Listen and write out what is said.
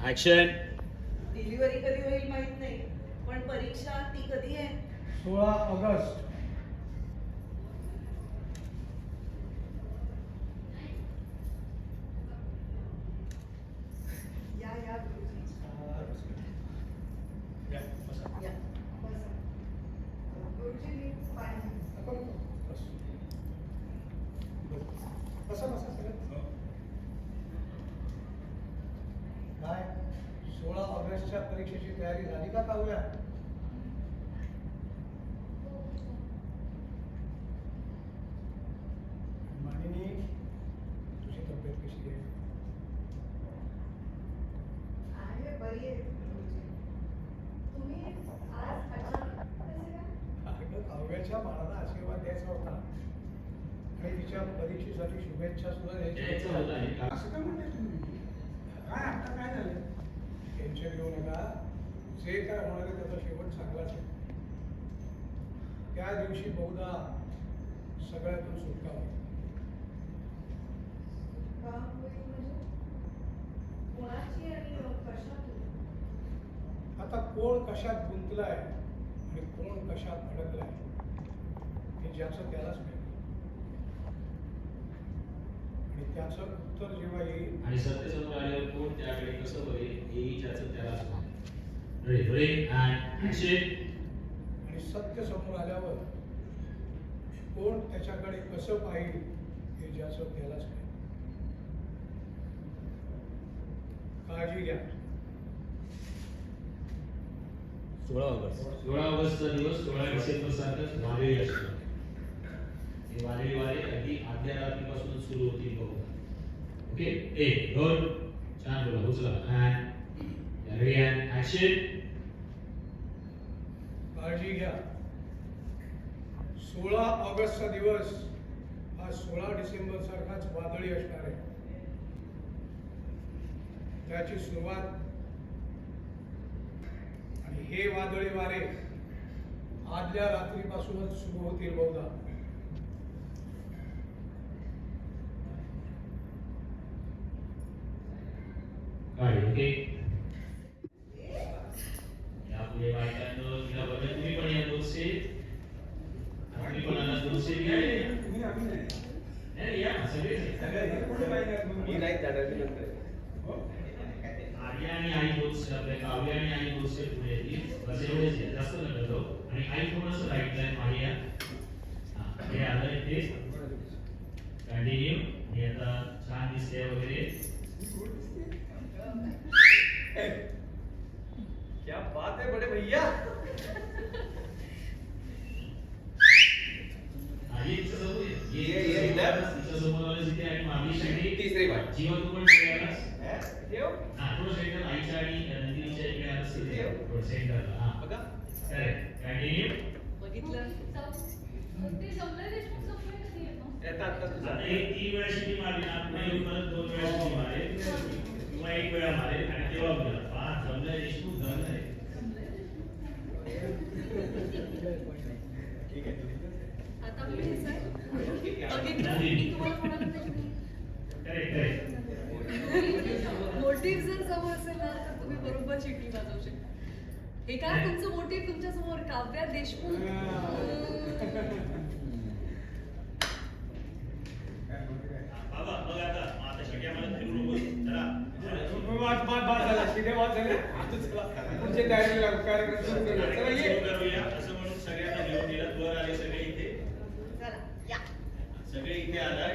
Action. Delivery कधी होईल माहित नाही, पण परीक्षा ती कधी आहे? 16 ऑगस्ट. या या गुरुजी. या, बसा. या बसा. गुरुजी मी पाणी. नको, नको. बस. बसा, बसा सगळं. काय 16 ऑगस्टच्या परीक्षेची तयारी झाली का काव्या? मानिनी, तुझी तब्येत कशी आहे? आहे बरी आहे गुरुजी. तुम्ही आज अचानक कसे काय? अगं, काव्याच्या बाळाला आशीर्वाद द्यायचा होता आणि तिच्या परीक्षेसाठी शुभेच्छा सुद्धा द्यायच्या होत्या. असं काय म्हणताय तुम्ही? काय आता काय झालं? टेन्शन घेऊ नका. जे काय होणार आहे त्याचा शेवट चांगलाच आहे. त्या दिवशी बहुधा सगळ्यातून सुटका होईल. का होईल म्हणजे? कोणाची आणि कशातून? आता कोण कशात गुंतलाय आणि कोण कशात अडकलाय हे ज्याचं त्यालाच माहिती. आणि त्याचं उत्तर जेव्हा येईल आणि सत्यसमोर आल्यावर कोण त्याकडे कसं होईल हेही ज्याचं त्यालाच माहिती. Ready and action. आणि सत्य समोर आल्यावर कोण त्याच्याकडे कसं पाहिल हे ज्याचं त्यालाच माहिती. काळजी घ्या. 16 ऑगस्टचा दिवस 16 डिसेंबर सारखंच वादळी असतं. हे वादळी वारे अगदी आदल्या रात्रीपासून सुरू होतील बघू. ओके, 1 2 छान बोला, उचला अँड रेडी अँड ऍक्शन. काळजी घ्या. 16 ऑगस्टचा दिवस हा 16 डिसेंबर सारखाच वादळी असणार आहे. त्याची सुरुवात आणि हे वादळी वारे आदल्या रात्रीपासूनच सुरू होतील बहुधा. काय ओके. यापुढे बायकांनो तिला बघा, तुम्ही पण या दोनशे आणि पण आला दोनशे घ्या. नाही या सगळे आर्या आणि आई दोनशे आपल्या काव्या आणि आई दोनशे पुढे येतील. बस एवढेच आहे, जास्त नका जाऊ. आणि आई थोडंसं राईटला आहे मारिया. हां हे आलं इथे. कंटिन्यू. आणि आता छान दिसते वगैरे. क्या बात है बड़े भैया. आधी इथं जाऊ दे. ये इधर. तिच्या समोर आलं जिथे आणि मामीसाठी तीसरी बार. जीवन तू पण करायलास. देव. हां थोडं सेंटर आईच्या आणि नंदिनीच्या इकडे आलं असेल थोडं सेंटरला. हां बघा. करेक्ट. कंटिन्यू. बघितलं? ते जमलं देशमुख संपलं कधी येतो? आता तुझा. आता एक 3 वेळा शिटी मारली ना, पुढे परत 2 वेळा शिटी मारेल किंवा 1 वेळा मारेल आणि तेव्हा बघा. हां जमलंय देशमुख, जमलंय. ठीक आहे. आता मी हे सर बघितलं? मी तुम्हाला म्हणत नाही. Correct correct. मोटिव्ह जर समोर असेल ना तर तुम्ही बरोबर शिट्टी वाजवू शकता. हे काय तुमचं मोटिव्ह तुमच्या समोर काव्या देशमुख. बाबा बघ आता शिट्या मला फिरू नको. चला पुढचे तयारी लागू. कार्यक्रम सुरू करूया. चला ये. सुरू करूया असं म्हणून सगळ्यांना घेऊन गेलं. वर आले सगळे इथे. चला या. सगळे इथे आला.